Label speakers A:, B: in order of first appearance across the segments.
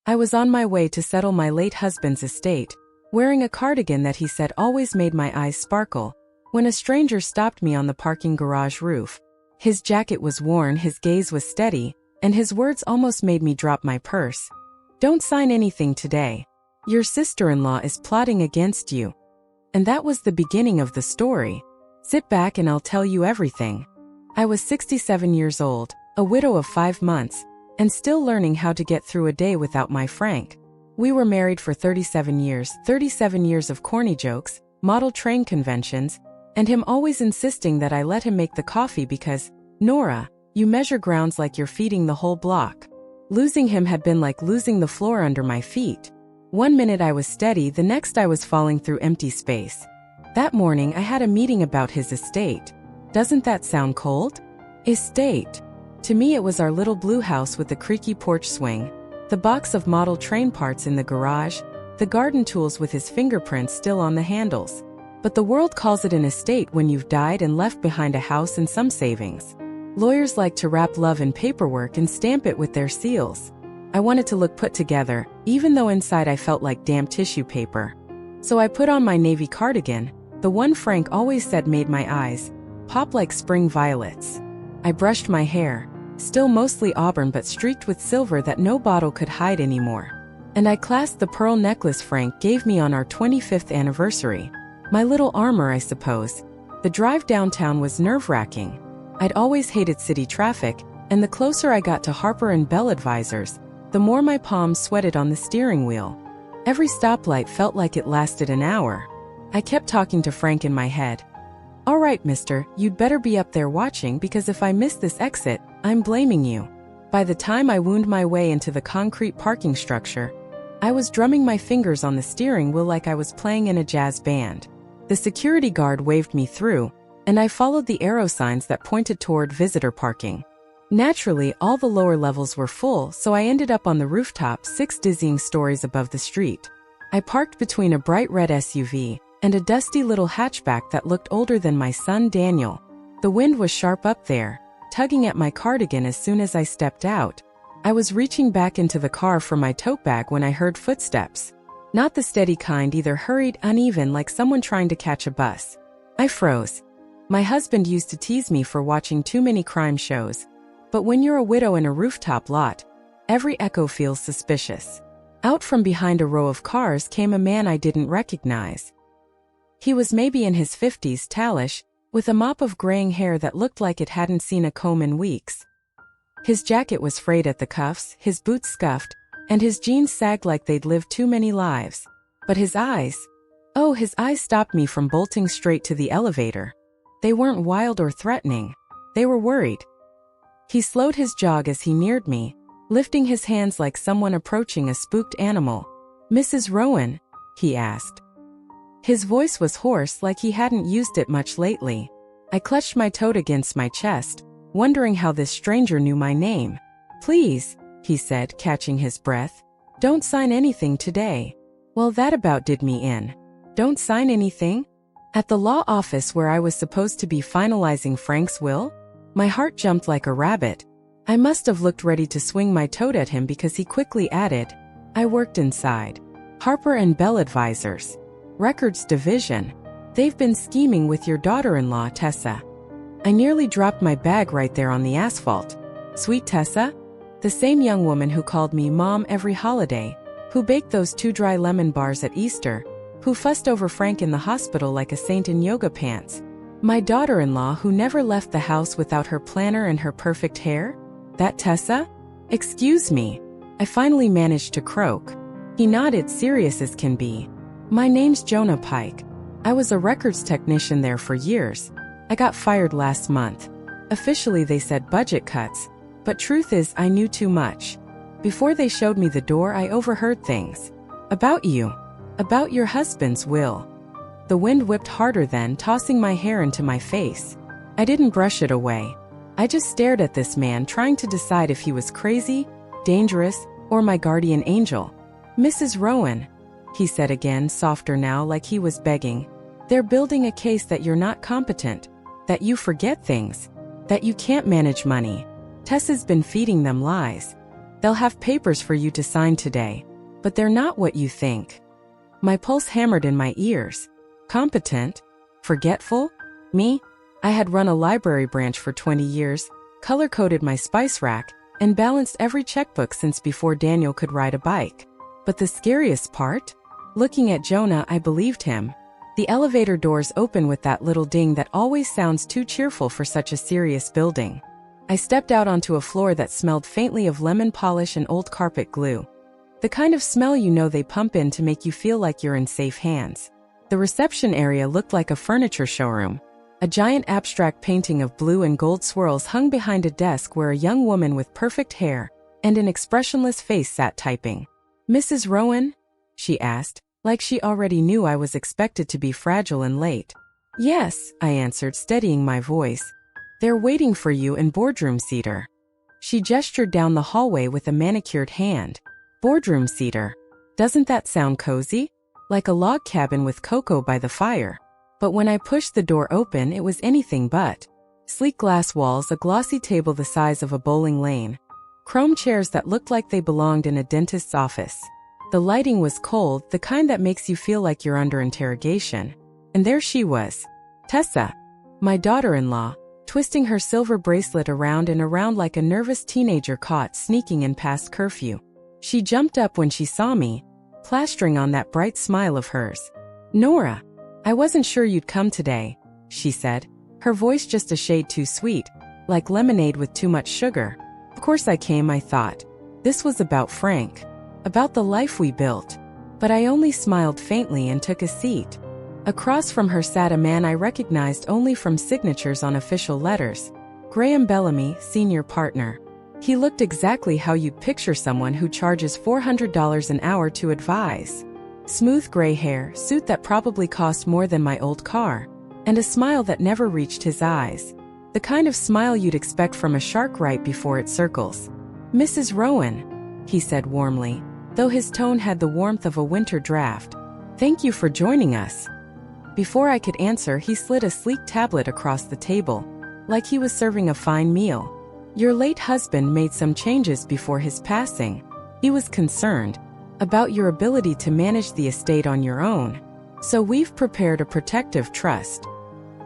A: I was on my way to settle my late husband's estate, wearing a cardigan that he said always made my eyes sparkle, when a stranger stopped me on the parking garage roof. His jacket was worn, his gaze was steady, and his words almost made me drop my purse. "Don't sign anything today. Your sister-in-law is plotting against you." And that was the beginning of the story. Sit back and I'll tell you everything. I was 67 years old, a widow of 5 months, and still learning how to get through a day without my Frank. We were married for 37 years of corny jokes, model train conventions, and him always insisting that I let him make the coffee because, "Nora, you measure grounds like you're feeding the whole block." Losing him had been like losing the floor under my feet. One minute I was steady, the next I was falling through empty space. That morning I had a meeting about his estate. Doesn't that sound cold? Estate. To me it was our little blue house with the creaky porch swing, the box of model train parts in the garage, the garden tools with his fingerprints still on the handles. But the world calls it an estate when you've died and left behind a house and some savings. Lawyers like to wrap love in paperwork and stamp it with their seals. I wanted to look put together, even though inside I felt like damp tissue paper. So I put on my navy cardigan, the one Frank always said made my eyes pop like spring violets. I brushed my hair, still mostly auburn but streaked with silver that no bottle could hide anymore. And I clasped the pearl necklace Frank gave me on our 25th anniversary. My little armor, I suppose. The drive downtown was nerve-wracking. I'd always hated city traffic, and the closer I got to Harper and Bell Advisors, the more my palms sweated on the steering wheel. Every stoplight felt like it lasted an hour. I kept talking to Frank in my head. "All right, mister, you'd better be up there watching because if I miss this exit, I'm blaming you." By the time I wound my way into the concrete parking structure, I was drumming my fingers on the steering wheel like I was playing in a jazz band. The security guard waved me through, and I followed the arrow signs that pointed toward visitor parking. Naturally, all the lower levels were full, so I ended up on the rooftop 6 dizzying stories above the street. I parked between a bright red SUV and a dusty little hatchback that looked older than my son Daniel. The wind was sharp up there, tugging at my cardigan as soon as I stepped out. I was reaching back into the car for my tote bag when I heard footsteps. Not the steady kind either, hurried, uneven like someone trying to catch a bus. I froze. My husband used to tease me for watching too many crime shows. But when you're a widow in a rooftop lot, every echo feels suspicious. Out from behind a row of cars came a man I didn't recognize. He was maybe in his 50s, tallish, with a mop of graying hair that looked like it hadn't seen a comb in weeks. His jacket was frayed at the cuffs, his boots scuffed, and his jeans sagged like they'd lived too many lives. But his eyes stopped me from bolting straight to the elevator. They weren't wild or threatening. They were worried. He slowed his jog as he neared me, lifting his hands like someone approaching a spooked animal. "Mrs. Rowan?" he asked. His voice was hoarse, like he hadn't used it much lately. I clutched my tote against my chest, wondering how this stranger knew my name. "Please," he said, catching his breath. "Don't sign anything today." Well, that about did me in. Don't sign anything? At the law office where I was supposed to be finalizing Frank's will? My heart jumped like a rabbit. I must have looked ready to swing my tote at him because he quickly added, "I worked inside Harper and Bell Advisors. Records Division. They've been scheming with your daughter-in-law, Tessa." I nearly dropped my bag right there on the asphalt. Sweet Tessa? The same young woman who called me Mom every holiday, who baked those 2 dry lemon bars at Easter, who fussed over Frank in the hospital like a saint in yoga pants. My daughter-in-law who never left the house without her planner and her perfect hair? That Tessa? "Excuse me." I finally managed to croak. He nodded, serious as can be. "My name's Jonah Pike. I was a records technician there for years. I got fired last month. Officially they said budget cuts, but truth is I knew too much. Before they showed me the door I overheard things. About you. About your husband's will." The wind whipped harder then, tossing my hair into my face. I didn't brush it away. I just stared at this man, trying to decide if he was crazy, dangerous, or my guardian angel. "Mrs. Rowan," he said again, softer now, like he was begging. "They're building a case that you're not competent, that you forget things, that you can't manage money. Tessa's been feeding them lies. They'll have papers for you to sign today. But they're not what you think. My pulse hammered in my ears. Competent? Forgetful? Me? I had run a library branch for 20 years, color-coded my spice rack, and balanced every checkbook since before Daniel could ride a bike. But the scariest part? Looking at Jonah, I believed him. The elevator doors open with that little ding that always sounds too cheerful for such a serious building. I stepped out onto a floor that smelled faintly of lemon polish and old carpet glue. The kind of smell you know they pump in to make you feel like you're in safe hands. The reception area looked like a furniture showroom. A giant abstract painting of blue and gold swirls hung behind a desk where a young woman with perfect hair and an expressionless face sat typing. "Mrs. Rowan?" she asked, like she already knew I was expected to be fragile and late. "Yes," I answered, steadying my voice. "They're waiting for you in boardroom cedar." She gestured down the hallway with a manicured hand. Boardroom cedar. Doesn't that sound cozy? Like a log cabin with cocoa by the fire. But when I pushed the door open, it was anything but. Sleek glass walls, a glossy table the size of a bowling lane. Chrome chairs that looked like they belonged in a dentist's office. The lighting was cold, the kind that makes you feel like you're under interrogation. And there she was. Tessa, my daughter-in-law, twisting her silver bracelet around and around like a nervous teenager caught sneaking in past curfew. She jumped up when she saw me, plastering on that bright smile of hers. "Nora, I wasn't sure you'd come today," she said, her voice just a shade too sweet, like lemonade with too much sugar. Of course I came, I thought. This was about Frank. About the life we built. But I only smiled faintly and took a seat. Across from her sat a man I recognized only from signatures on official letters. Graham Bellamy, senior partner. He looked exactly how you'd picture someone who charges $400 an hour to advise. Smooth gray hair, suit that probably cost more than my old car, and a smile that never reached his eyes. The kind of smile you'd expect from a shark right before it circles. "Mrs. Rowan," he said warmly, though his tone had the warmth of a winter draft. "Thank you for joining us." Before I could answer, he slid a sleek tablet across the table, like he was serving a fine meal. "Your late husband made some changes before his passing. He was concerned about your ability to manage the estate on your own. So we've prepared a protective trust."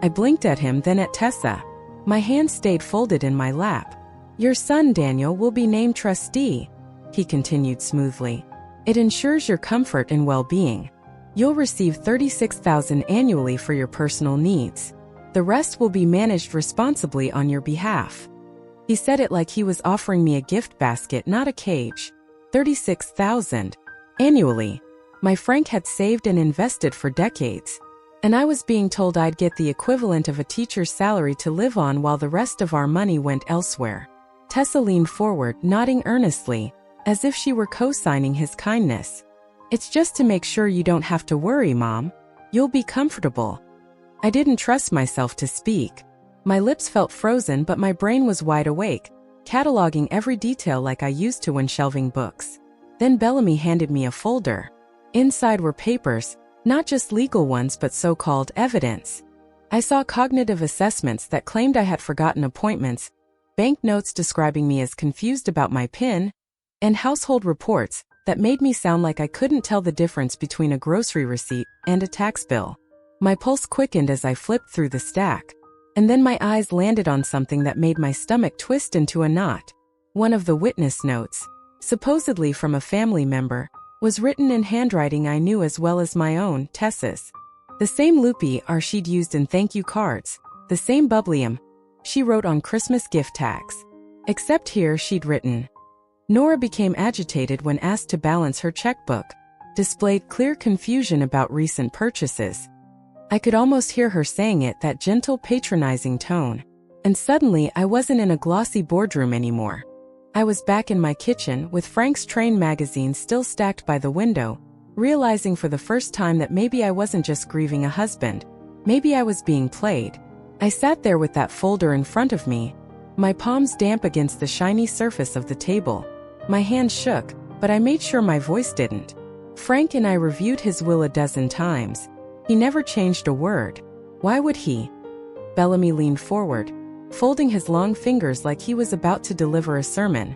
A: I blinked at him, then at Tessa. My hand stayed folded in my lap. "Your son Daniel will be named trustee," he continued smoothly. "It ensures your comfort and well-being. You'll receive $36,000 annually for your personal needs. The rest will be managed responsibly on your behalf." He said it like he was offering me a gift basket, not a cage. $36,000 annually. My Frank had saved and invested for decades. And I was being told I'd get the equivalent of a teacher's salary to live on while the rest of our money went elsewhere. Tessa leaned forward, nodding earnestly, as if she were co-signing his kindness. "It's just to make sure you don't have to worry, Mom. You'll be comfortable." I didn't trust myself to speak. My lips felt frozen, but my brain was wide awake, cataloging every detail like I used to when shelving books. Then Bellamy handed me a folder. Inside were papers, not just legal ones but so-called evidence. I saw cognitive assessments that claimed I had forgotten appointments, bank notes describing me as confused about my PIN, and household reports that made me sound like I couldn't tell the difference between a grocery receipt and a tax bill. My pulse quickened as I flipped through the stack. And then my eyes landed on something that made my stomach twist into a knot. One of the witness notes, supposedly from a family member, was written in handwriting I knew as well as my own, Tessa's. The same loopy R she'd used in thank you cards, the same bubbly she wrote on Christmas gift tags. Except here she'd written. Nora became agitated when asked to balance her checkbook, displayed clear confusion about recent purchases. I could almost hear her saying it, that gentle, patronizing tone. And suddenly I wasn't in a glossy boardroom anymore. I was back in my kitchen, with Frank's Train magazine still stacked by the window, realizing for the first time that maybe I wasn't just grieving a husband. Maybe I was being played. I sat there with that folder in front of me, my palms damp against the shiny surface of the table. My hands shook, but I made sure my voice didn't. Frank and I reviewed his will a dozen times. He never changed a word. Why would he? Bellamy leaned forward, folding his long fingers like he was about to deliver a sermon.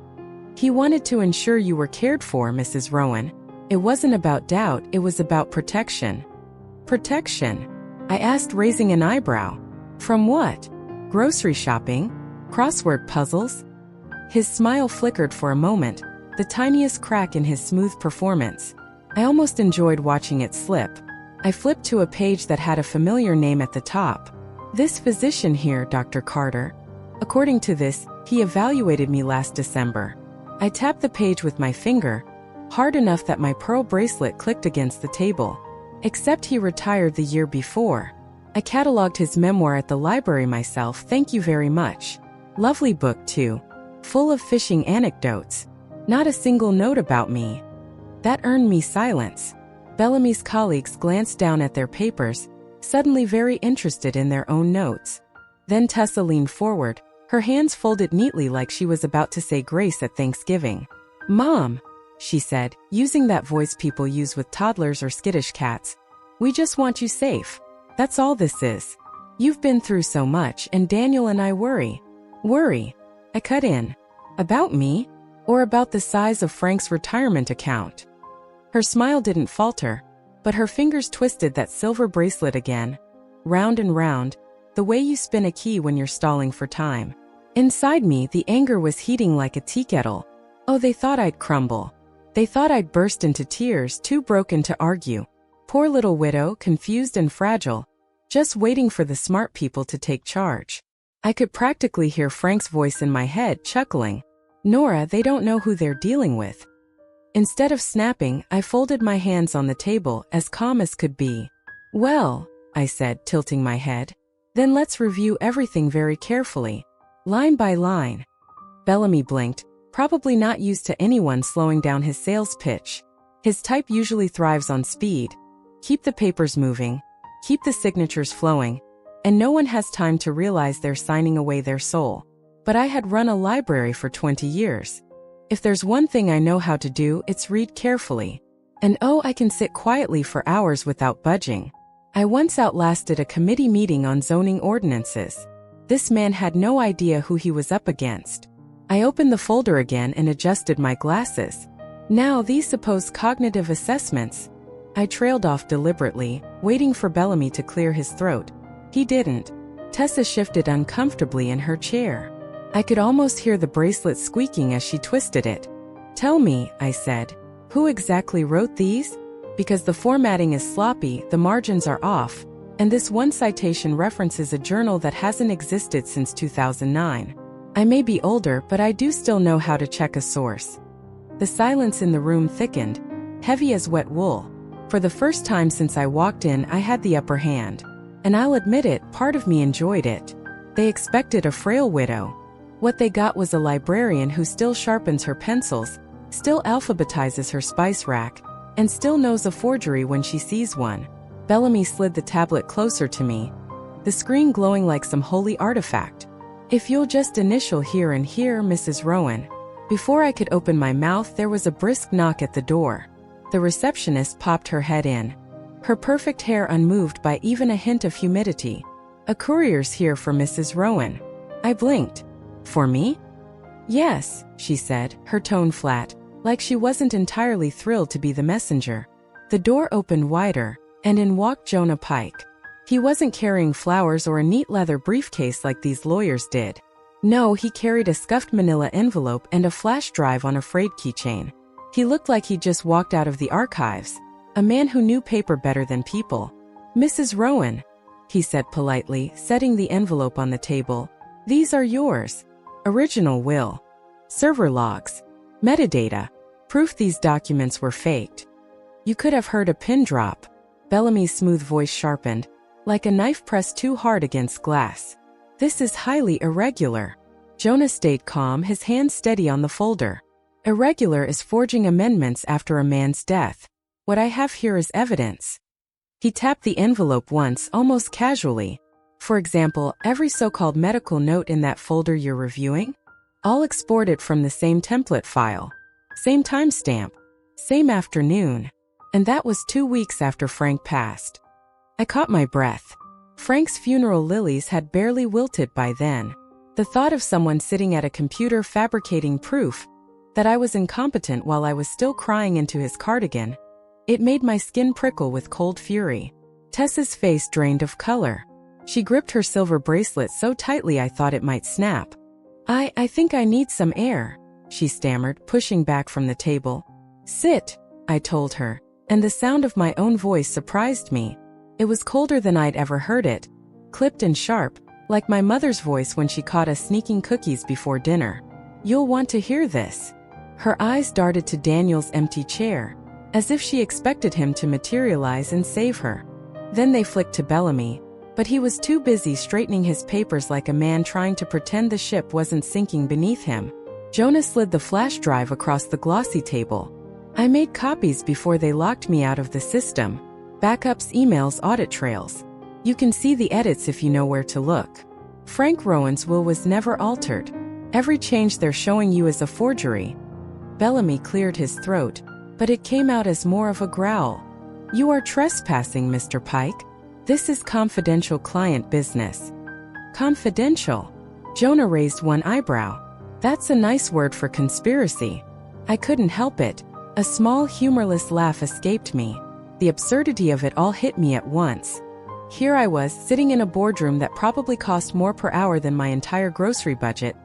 A: He wanted to ensure you were cared for, Mrs. Rowan. It wasn't about doubt, it was about protection. Protection? I asked, raising an eyebrow. From what? Grocery shopping? Crossword puzzles? His smile flickered for a moment, the tiniest crack in his smooth performance. I almost enjoyed watching it slip. I flipped to a page that had a familiar name at the top. This physician here, Dr. Carter. According to this, he evaluated me last December. I tapped the page with my finger, hard enough that my pearl bracelet clicked against the table. Except he retired the year before. I cataloged his memoir at the library myself, thank you very much. Lovely book too. Full of fishing anecdotes. Not a single note about me. That earned me silence. Bellamy's colleagues glanced down at their papers, suddenly very interested in their own notes. Then Tessa leaned forward, her hands folded neatly like she was about to say grace at Thanksgiving. Mom, she said, using that voice people use with toddlers or skittish cats. We just want you safe. That's all this is. You've been through so much, and Daniel and I worry. Worry? I cut in. About me? Or about the size of Frank's retirement account? Her smile didn't falter, but her fingers twisted that silver bracelet again. Round and round, the way you spin a key when you're stalling for time. Inside me, the anger was heating like a tea kettle. Oh, they thought I'd crumble. They thought I'd burst into tears, too broken to argue. Poor little widow, confused and fragile, just waiting for the smart people to take charge. I could practically hear Frank's voice in my head, chuckling. Nora, they don't know who they're dealing with. Instead of snapping, I folded my hands on the table, as calm as could be. Well, I said, tilting my head. Then let's review everything very carefully. Line by line. Bellamy blinked, probably not used to anyone slowing down his sales pitch. His type usually thrives on speed. Keep the papers moving, keep the signatures flowing, and no one has time to realize they're signing away their soul. But I had run a library for 20 years. If there's one thing I know how to do, it's read carefully. And oh, I can sit quietly for hours without budging. I once outlasted a committee meeting on zoning ordinances. This man had no idea who he was up against. I opened the folder again and adjusted my glasses. Now these supposed cognitive assessments. I trailed off deliberately, waiting for Bellamy to clear his throat. He didn't. Tessa shifted uncomfortably in her chair. I could almost hear the bracelet squeaking as she twisted it. Tell me, I said, who exactly wrote these? Because the formatting is sloppy, the margins are off, and this one citation references a journal that hasn't existed since 2009. I may be older, but I do still know how to check a source. The silence in the room thickened, heavy as wet wool. For the first time since I walked in, I had the upper hand. And I'll admit it, part of me enjoyed it. They expected a frail widow. What they got was a librarian who still sharpens her pencils, still alphabetizes her spice rack, and still knows a forgery when she sees one. Bellamy slid the tablet closer to me, the screen glowing like some holy artifact. If you'll just initial here and here, Mrs. Rowan. Before I could open my mouth, there was a brisk knock at the door. The receptionist popped her head in, her perfect hair unmoved by even a hint of humidity. A courier's here for Mrs. Rowan. I blinked. For me? Yes, she said, her tone flat, like she wasn't entirely thrilled to be the messenger. The door opened wider, and in walked Jonah Pike. He wasn't carrying flowers or a neat leather briefcase like these lawyers did. No, he carried a scuffed manila envelope and a flash drive on a frayed keychain. He looked like he'd just walked out of the archives, a man who knew paper better than people. Mrs. Rowan, he said politely, setting the envelope on the table. These are yours. Original will. Server logs. Metadata. Proof these documents were faked. You could have heard a pin drop. Bellamy's smooth voice sharpened, like a knife pressed too hard against glass. This is highly irregular. Jonah stayed calm, his hand steady on the folder. Irregular is forging amendments after a man's death. What I have here is evidence. He tapped the envelope once, almost casually. For example, every so-called medical note in that folder you're reviewing? All exported from the same template file. Same timestamp. Same afternoon. And that was 2 weeks after Frank passed. I caught my breath. Frank's funeral lilies had barely wilted by then. The thought of someone sitting at a computer fabricating proof, that I was incompetent while I was still crying into his cardigan. It made my skin prickle with cold fury. Tessa's face drained of color. She gripped her silver bracelet so tightly I thought it might snap. I think I need some air," she stammered, pushing back from the table. "Sit," I told her, and the sound of my own voice surprised me. It was colder than I'd ever heard it, clipped and sharp, like my mother's voice when she caught us sneaking cookies before dinner. "You'll want to hear this." Her eyes darted to Daniel's empty chair, as if she expected him to materialize and save her. Then they flicked to Bellamy, but he was too busy straightening his papers like a man trying to pretend the ship wasn't sinking beneath him. Jonah slid the flash drive across the glossy table. I made copies before they locked me out of the system. Backups, emails, audit trails. You can see the edits if you know where to look. Frank Rowan's will was never altered. Every change they're showing you is a forgery. Bellamy cleared his throat, but it came out as more of a growl. "You are trespassing, Mr. Pike. This is confidential client business." "Confidential?" Jonah raised one eyebrow. "That's a nice word for conspiracy." I couldn't help it. A small humorless laugh escaped me. The absurdity of it all hit me at once. Here I was, sitting in a boardroom that probably cost more per hour than my entire grocery budget,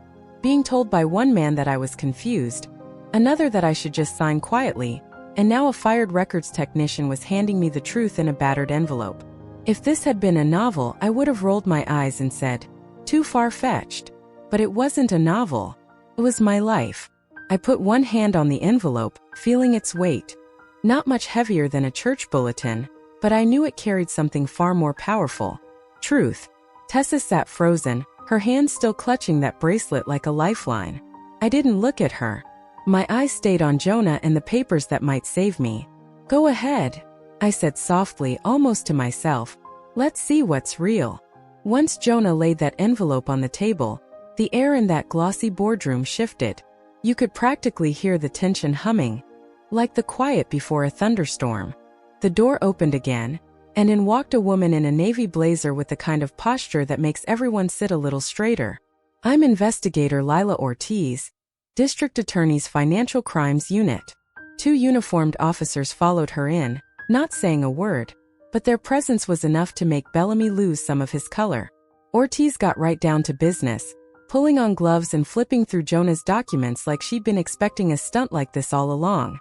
A: being told by one man that I was confused, another that I should just sign quietly, and now a fired records technician was handing me the truth in a battered envelope. If this had been a novel, I would have rolled my eyes and said, "Too far-fetched." But it wasn't a novel. It was my life. I put one hand on the envelope, feeling its weight. Not much heavier than a church bulletin, but I knew it carried something far more powerful. Truth. Tessa sat frozen, her hand still clutching that bracelet like a lifeline. I didn't look at her. My eyes stayed on Jonah and the papers that might save me. "Go ahead," I said softly, almost to myself. "Let's see what's real." Once Jonah laid that envelope on the table, the air in that glossy boardroom shifted. You could practically hear the tension humming, like the quiet before a thunderstorm. The door opened again, and in walked a woman in a navy blazer with the kind of posture that makes everyone sit a little straighter. "I'm Investigator Lila Ortiz, District Attorney's Financial Crimes Unit." Two uniformed officers followed her in, not saying a word, but their presence was enough to make Bellamy lose some of his color. Ortiz got right down to business, pulling on gloves and flipping through Jonah's documents like she'd been expecting a stunt like this all along.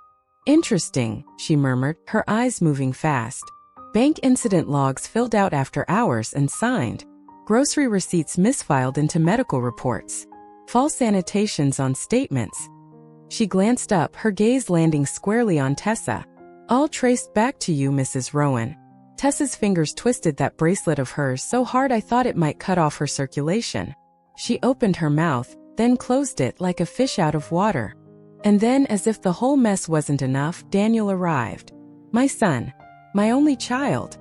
A: "Interesting," she murmured, her eyes moving fast. Bank incident logs filled out after hours and signed. Grocery receipts misfiled into medical reports. False annotations on statements. She glanced up, her gaze landing squarely on Tessa. "All traced back to you, Mrs. Rowan." Tessa's fingers twisted that bracelet of hers so hard I thought it might cut off her circulation. She opened her mouth, then closed it like a fish out of water. And then, as if the whole mess wasn't enough, Daniel arrived. My son. My only child.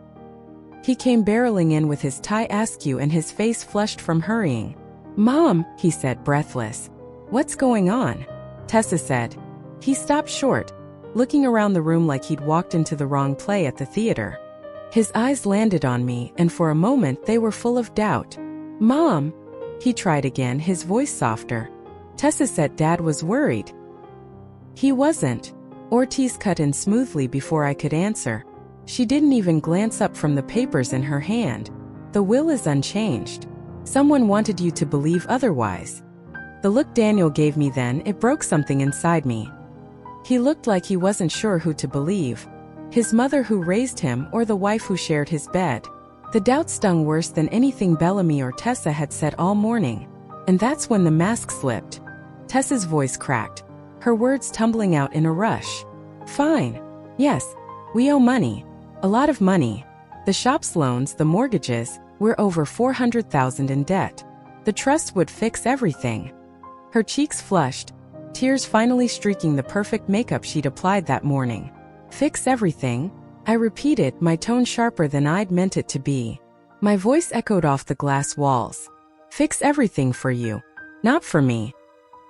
A: He came barreling in with his tie askew and his face flushed from hurrying. "Mom," he said, breathless. "What's going on?" Tessa said. He stopped short, looking around the room like he'd walked into the wrong play at the theater. His eyes landed on me, and for a moment they were full of doubt. "Mom," he tried again, his voice softer. Tessa said Dad was worried. "He wasn't." Ortiz cut in smoothly before I could answer. She didn't even glance up from the papers in her hand. "The will is unchanged. Someone wanted you to believe otherwise." The look Daniel gave me then, it broke something inside me. He looked like he wasn't sure who to believe. His mother who raised him or the wife who shared his bed. The doubt stung worse than anything Bellamy or Tessa had said all morning. And that's when the mask slipped. Tessa's voice cracked, her words tumbling out in a rush. "Fine. Yes, we owe money. A lot of money. The shop's loans, the mortgages, we're over $400,000 in debt. The trust would fix everything." Her cheeks flushed, tears finally streaking the perfect makeup she'd applied that morning. "Fix everything?" I repeated, my tone sharper than I'd meant it to be. My voice echoed off the glass walls. "Fix everything for you. Not for me."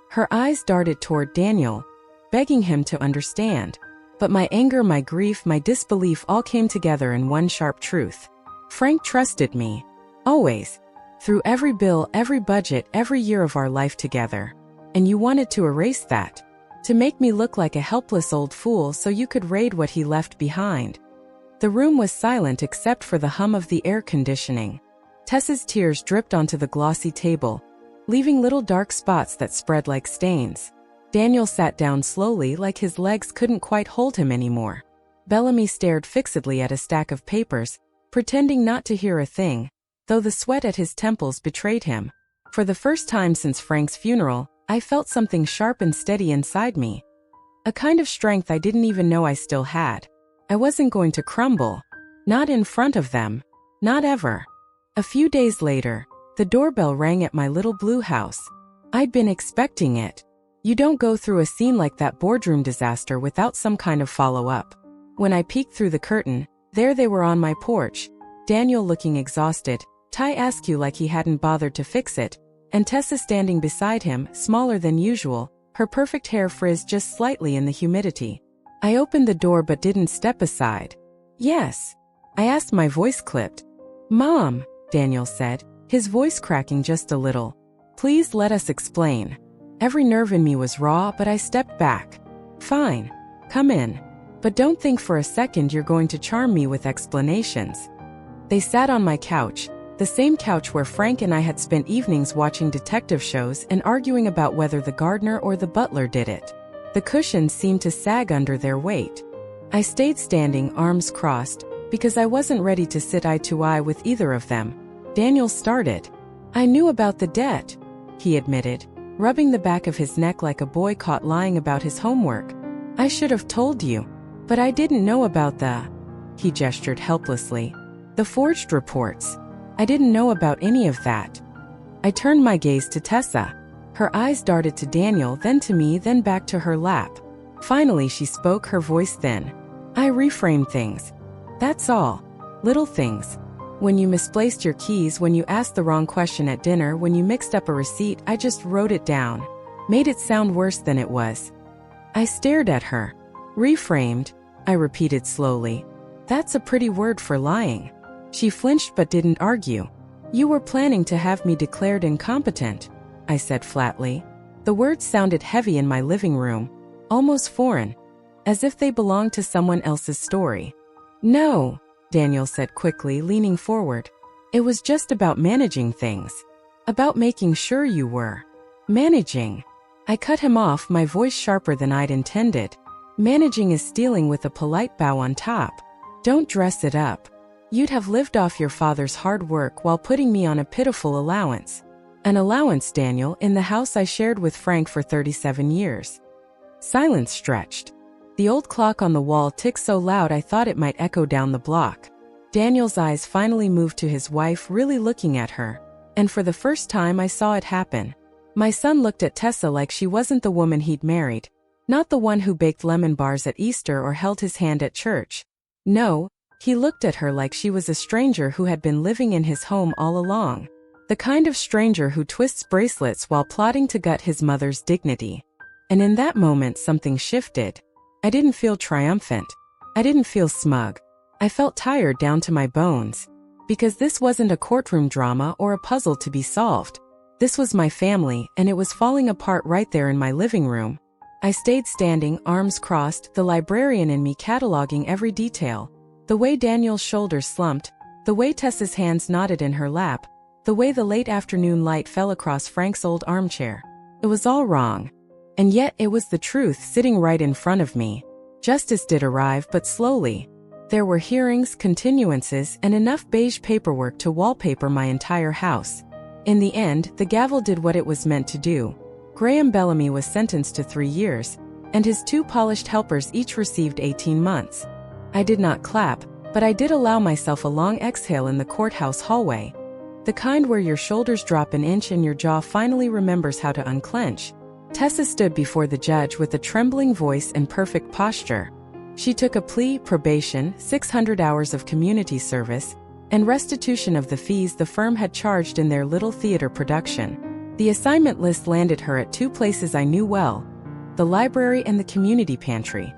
A: Her eyes darted toward Daniel, begging him to understand. But my anger, my grief, my disbelief all came together in one sharp truth. Frank trusted me. Always. Through every bill, every budget, every year of our life together. And you wanted to erase that. To make me look like a helpless old fool so you could raid what he left behind. The room was silent except for the hum of the air conditioning. Tessa's tears dripped onto the glossy table, leaving little dark spots that spread like stains. Daniel sat down slowly like his legs couldn't quite hold him anymore. Bellamy stared fixedly at a stack of papers, pretending not to hear a thing, though the sweat at his temples betrayed him. For the first time since Frank's funeral, I felt something sharp and steady inside me. A kind of strength I didn't even know I still had. I wasn't going to crumble. Not in front of them. Not ever. A few days later, the doorbell rang at my little blue house. I'd been expecting it. You don't go through a scene like that boardroom disaster without some kind of follow-up. When I peeked through the curtain, there they were on my porch, Daniel looking exhausted, Ty Askew like he hadn't bothered to fix it, and Tessa standing beside him, smaller than usual, her perfect hair frizzed just slightly in the humidity. I opened the door but didn't step aside. Yes, I asked, my voice clipped. Mom, Daniel said, his voice cracking just a little. Please let us explain. Every nerve in me was raw, but I stepped back. Fine. Come in. But don't think for a second you're going to charm me with explanations. They sat on my couch, the same couch where Frank and I had spent evenings watching detective shows and arguing about whether the gardener or the butler did it. The cushions seemed to sag under their weight. I stayed standing, arms crossed, because I wasn't ready to sit eye to eye with either of them. Daniel started. I knew about the debt, he admitted, rubbing the back of his neck like a boy caught lying about his homework. I should have told you, but I didn't know about he gestured helplessly. The forged reports. I didn't know about any of that. I turned my gaze to Tessa. Her eyes darted to Daniel, then to me, then back to her lap. Finally she spoke, her voice thin. I reframed things. That's all. Little things. When you misplaced your keys, when you asked the wrong question at dinner, when you mixed up a receipt, I just wrote it down. Made it sound worse than it was. I stared at her. Reframed, I repeated slowly. That's a pretty word for lying. She flinched but didn't argue. You were planning to have me declared incompetent, I said flatly. The words sounded heavy in my living room, almost foreign, as if they belonged to someone else's story. No, Daniel said quickly, leaning forward. It was just about managing things. About making sure you were. Managing. I cut him off, my voice sharper than I'd intended. Managing is stealing, with a polite bow on top. Don't dress it up. You'd have lived off your father's hard work while putting me on a pitiful allowance. An allowance, Daniel, in the house I shared with Frank for 37 years. Silence stretched. The old clock on the wall ticked so loud I thought it might echo down the block. Daniel's eyes finally moved to his wife, really looking at her. And for the first time I saw it happen. My son looked at Tessa like she wasn't the woman he'd married. Not the one who baked lemon bars at Easter or held his hand at church. No, he looked at her like she was a stranger who had been living in his home all along. The kind of stranger who twists bracelets while plotting to gut his mother's dignity. And in that moment something shifted. I didn't feel triumphant. I didn't feel smug. I felt tired down to my bones. Because this wasn't a courtroom drama or a puzzle to be solved. This was my family, and it was falling apart right there in my living room. I stayed standing, arms crossed, the librarian in me cataloging every detail. The way Daniel's shoulders slumped, the way Tessa's hands knotted in her lap, the way the late afternoon light fell across Frank's old armchair. It was all wrong. And yet it was the truth sitting right in front of me. Justice did arrive, but slowly. There were hearings, continuances, and enough beige paperwork to wallpaper my entire house. In the end, the gavel did what it was meant to do. Graham Bellamy was sentenced to 3 years, and his 2 polished helpers each received 18 months. I did not clap, but I did allow myself a long exhale in the courthouse hallway. The kind where your shoulders drop an inch and your jaw finally remembers how to unclench. Tessa stood before the judge with a trembling voice and perfect posture. She took a plea, probation, 600 hours of community service, and restitution of the fees the firm had charged in their little theater production. The assignment list landed her at 2 places I knew well, the library and the community pantry.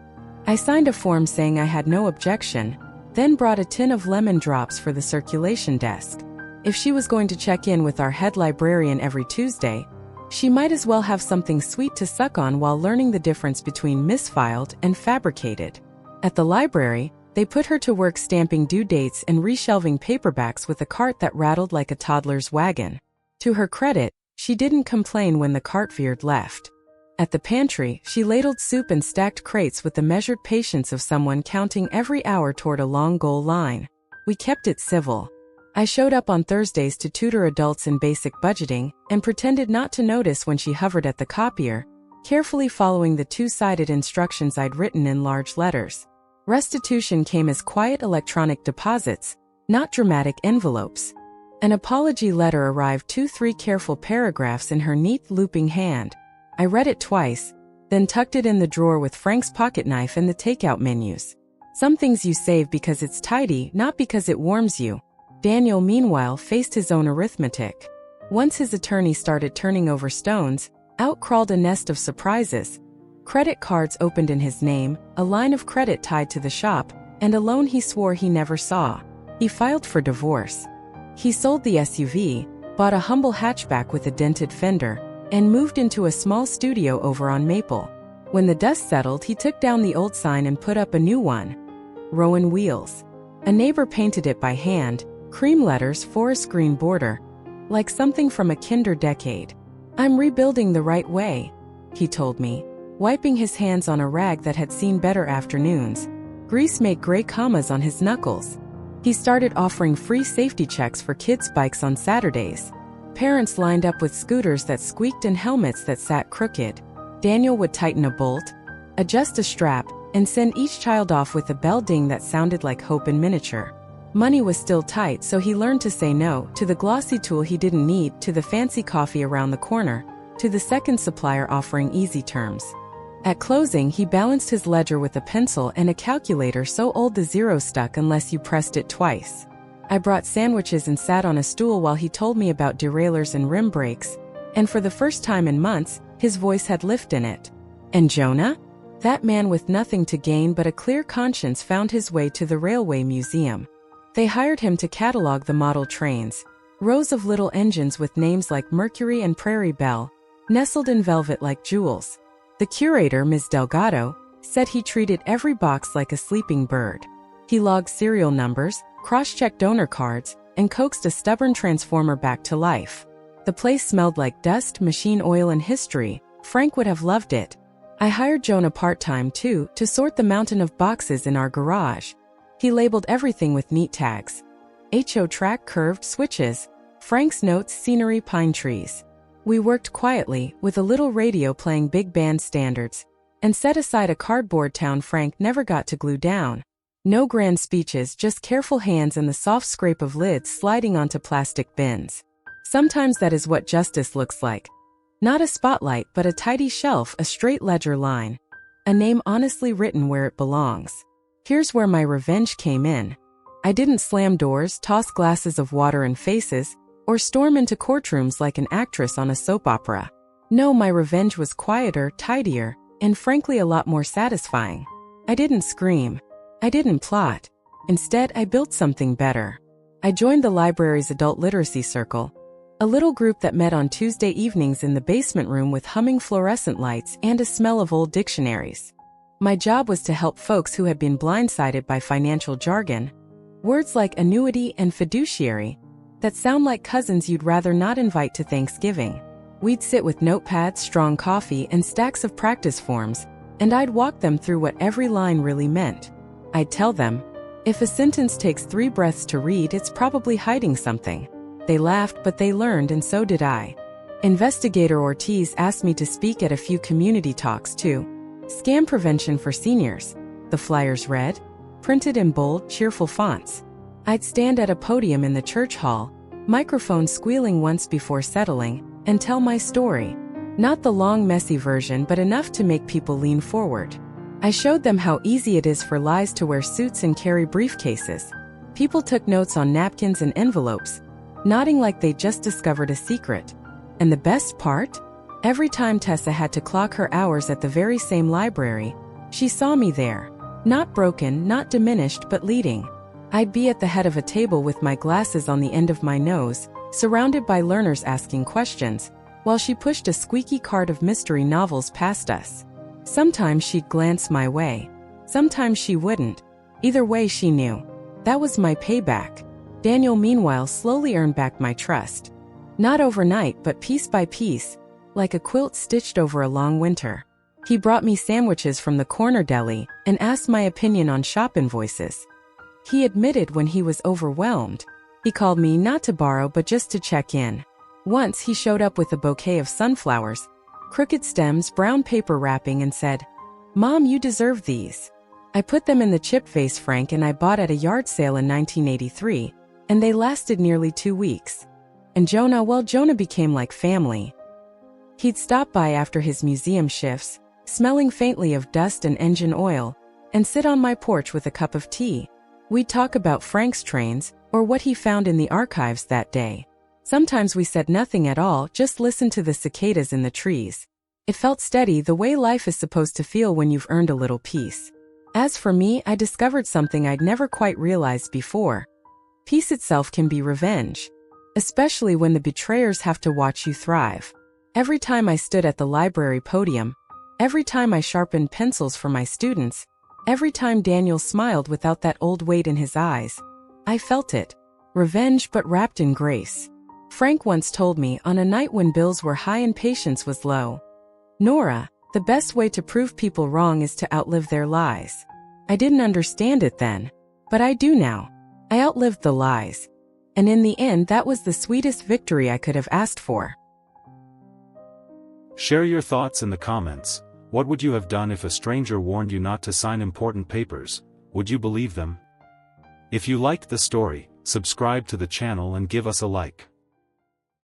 A: I signed a form saying I had no objection, then brought a tin of lemon drops for the circulation desk. If she was going to check in with our head librarian every Tuesday, She might as well have something sweet to suck on while learning the difference between misfiled and fabricated. At the library, they put her to work stamping due dates and reshelving paperbacks with a cart that rattled like a toddler's wagon. To her credit, she didn't complain when the cart veered left. At the pantry, she ladled soup and stacked crates with the measured patience of someone counting every hour toward a long goal line. We kept it civil. I showed up on Thursdays to tutor adults in basic budgeting and pretended not to notice when she hovered at the copier, carefully following the two-sided instructions I'd written in large letters. Restitution came as quiet electronic deposits, not dramatic envelopes. An apology letter arrived 2-3 careful paragraphs in her neat looping hand. I read it twice, then tucked it in the drawer with Frank's pocketknife and the takeout menus. Some things you save because it's tidy, not because it warms you. Daniel, meanwhile, faced his own arithmetic. Once his attorney started turning over stones, out crawled a nest of surprises. Credit cards opened in his name, a line of credit tied to the shop, and a loan he swore he never saw. He filed for divorce. He sold the SUV, bought a humble hatchback with a dented fender, and moved into a small studio over on Maple. When the dust settled, he took down the old sign and put up a new one. Rowan Wheels. A neighbor painted it by hand, cream letters, forest green border, like something from a kinder decade. "I'm rebuilding the right way," he told me, wiping his hands on a rag that had seen better afternoons. Grease made gray commas on his knuckles. He started offering free safety checks for kids' bikes on Saturdays. Parents lined up with scooters that squeaked and helmets that sat crooked. Daniel would tighten a bolt, adjust a strap, and send each child off with a bell ding that sounded like hope in miniature. Money was still tight, so he learned to say no to the glossy tool he didn't need, to the fancy coffee around the corner, to the second supplier offering easy terms. At closing, he balanced his ledger with a pencil and a calculator so old the zero stuck unless you pressed it twice. I brought sandwiches and sat on a stool while he told me about derailleurs and rim brakes, and for the first time in months, his voice had lift in it. And Jonah? That man with nothing to gain but a clear conscience found his way to the Railway Museum. They hired him to catalog the model trains, rows of little engines with names like Mercury and Prairie Belle, nestled in velvet like jewels. The curator, Ms. Delgado, said he treated every box like a sleeping bird. He logged serial numbers, cross-checked donor cards, and coaxed a stubborn transformer back to life. The place smelled like dust, machine oil, and history. Frank would have loved it. I hired Jonah part-time, too, to sort the mountain of boxes in our garage. He labeled everything with neat tags. HO track, curved switches, Frank's notes, scenery, pine trees. We worked quietly, with a little radio playing big band standards, and set aside a cardboard town Frank never got to glue down. No grand speeches, just careful hands and the soft scrape of lids sliding onto plastic bins. Sometimes that is what justice looks like. Not a spotlight, but a tidy shelf, a straight ledger line. A name honestly written where it belongs. Here's where my revenge came in. I didn't slam doors, toss glasses of water in faces, or storm into courtrooms like an actress on a soap opera. No, my revenge was quieter, tidier, and frankly a lot more satisfying. I didn't scream. I didn't plot. Instead, I built something better. I joined the library's adult literacy circle, a little group that met on Tuesday evenings in the basement room with humming fluorescent lights and a smell of old dictionaries. My job was to help folks who had been blindsided by financial jargon, words like annuity and fiduciary, that sound like cousins you'd rather not invite to Thanksgiving. We'd sit with notepads, strong coffee, and stacks of practice forms, and I'd walk them through what every line really meant. I'd tell them, if a sentence takes 3 breaths to read, it's probably hiding something. They laughed, but they learned, and so did I. Investigator Ortiz asked me to speak at a few community talks too. Scam prevention for seniors. The flyers read, printed in bold, cheerful fonts. I'd stand at a podium in the church hall, microphone squealing once before settling, and tell my story. Not the long, messy version, but enough to make people lean forward. I showed them how easy it is for lies to wear suits and carry briefcases. People took notes on napkins and envelopes, nodding like they just discovered a secret. And the best part? Every time Tessa had to clock her hours at the very same library, she saw me there. Not broken, not diminished, but leading. I'd be at the head of a table with my glasses on the end of my nose, surrounded by learners asking questions, while she pushed a squeaky cart of mystery novels past us. Sometimes she'd glance my way. Sometimes she wouldn't. Either way, she knew. That was my payback. Daniel, meanwhile, slowly earned back my trust. Not overnight, but piece by piece, like a quilt stitched over a long winter. He brought me sandwiches from the corner deli and asked my opinion on shop invoices. He admitted when he was overwhelmed. He called me not to borrow but just to check in. Once he showed up with a bouquet of sunflowers, crooked stems, brown paper wrapping, and said, "Mom, you deserve these. I put them in the chip vase Frank and I bought at a yard sale in 1983, and they lasted nearly 2 weeks. And Jonah, well, Jonah became like family." He'd stop by after his museum shifts, smelling faintly of dust and engine oil, and sit on my porch with a cup of tea. We'd talk about Frank's trains, or what he found in the archives that day. Sometimes we said nothing at all, just listened to the cicadas in the trees. It felt steady, the way life is supposed to feel when you've earned a little peace. As for me, I discovered something I'd never quite realized before. Peace itself can be revenge, especially when the betrayers have to watch you thrive. Every time I stood at the library podium, every time I sharpened pencils for my students, every time Daniel smiled without that old weight in his eyes, I felt it. Revenge, but wrapped in grace. Frank once told me, on a night when bills were high and patience was low, "Nora, the best way to prove people wrong is to outlive their lies." I didn't understand it then, but I do now. I outlived the lies. And in the end, that was the sweetest victory I could have asked for.
B: Share your thoughts in the comments. What would you have done if a stranger warned you not to sign important papers? Would you believe them? If you liked the story, subscribe to the channel and give us a like.